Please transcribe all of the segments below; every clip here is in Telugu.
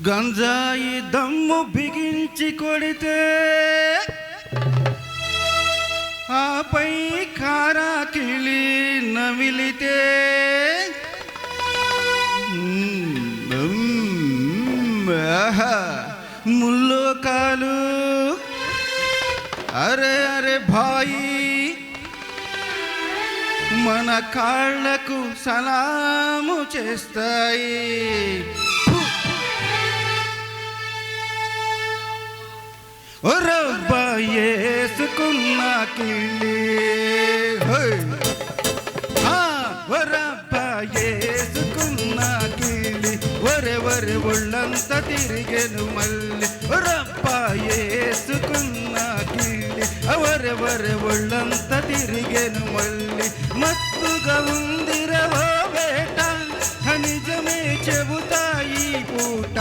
గంజాయి దమ్ము బిగించి కొడితే ఆపై కారా కిళి నమిలితే ముల్లో కాలు అరే అరే భాయి మన కాళ్ళకు సలాము చేస్తాయి. రబ్బా యేసుకున్న కిళ్ళి రబ్బా యేసుకున్న కిళ్ళి ఒరే ఒరే ఒళ్ళంత తిరిగెను మళ్ళీ రబ్బా యేసుకున్న కిళ్ళి ఒరే ఒరే ఒళ్ళంత తిరిగెను మళ్ళీ మత్తుగా ఉందిరవో వేట నిజమే చెబుతాయి పూట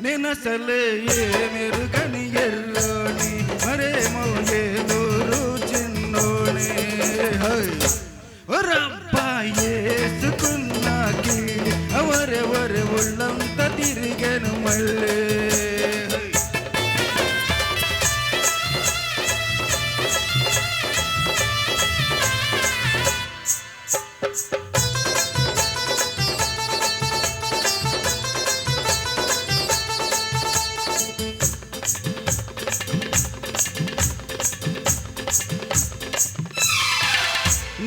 నేనసలే మెరుగని ఎల్లోని మరేమో ఏలూరు చిన్నోని రబ్బా యేసుకున్న కిళ్ళి ఒరే ఒరే ఒళ్ళంత తిరిగెను మళ్ళీ.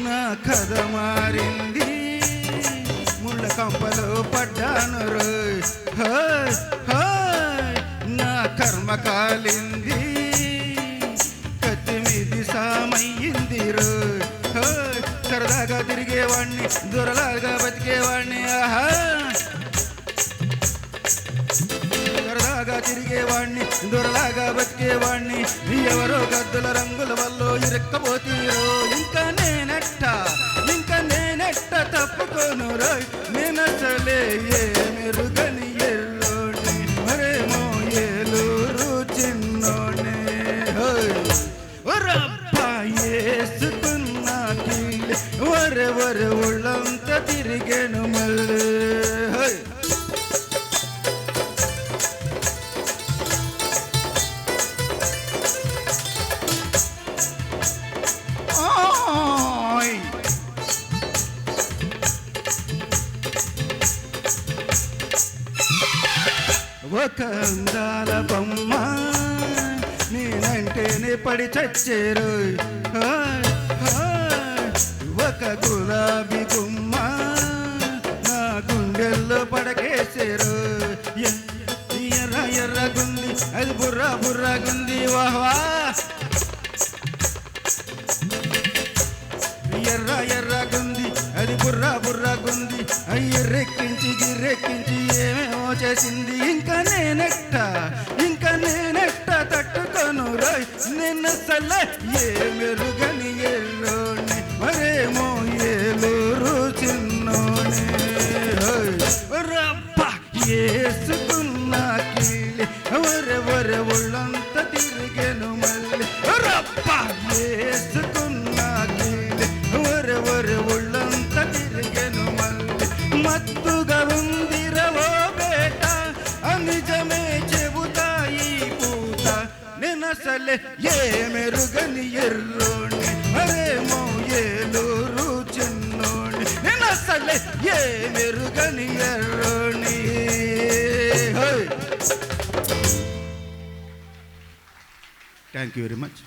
నా కథ మారింది ముళ్ళ కంపలో పడ్డాను రోయ్ నా కర్మ కాలింది కత్తి మీది సామయ్యింది రోయ్ సరదాగా తిరిగేవాణ్ణి దొరలాగా బతికేవాణ్ణి సరదాగా తిరిగేవాణ్ణి దొరలాగా బతికేవాణ్ణి ఎవరో గద్దుల రంగుల వల్ల ఇరక్కపోతీరో ఇంకా నేనెట్ట తప్పుకోను రోయ్ నేనసలే మెరుగని ఎల్లోని మరేమో ఏలూరు చిన్నోని రబ్బా యేసుకున్న కిళ్ళి ఒరే ఒరే ఒళ్ళంత తిరిగెను మళ్ళీ. ఒక అందాల బొమ్మ నేనంటేనే పడి చచ్చేరు ఒక గులాబీ గుమ్మ నా గుండెల్లో పడకేసారు ఎర్ర ఎర్రగుంది అది బుర్రా బుర్రాగుంది వాహ్వా ఎర్ర ఎర్రగుంది అది బుర్రా బుర్రాగుంది ఎర్రెక్కించి గిర్రెక్కించి ఏమేమో చేసింది ఇంకా నేనెట్ట తట్టుకోను రోయ్ నిన్నసలే మెరుగని ఎల్లోని మరేమో ఏలూరు చిన్నోని రబ్బా యేసుకున్న కిళ్ళి ఒరే ఒరే ఒళ్ళంత తిరిగెను మళ్ళీ రబ్బా యేసుకున్న కిళ్ళి ఒరే ఒరే ఒళ్ళంత తిరిగెను మళ్ళీ మత్తుగా ఉందిరవో బేట నిజమే చెబుతాయి పూట నేనసలే మెరుగని ఎల్లోని మరేమో ఏలూరు చిన్నోని నేనసలే మెరుగని ఎల్లోని. Thank you very much.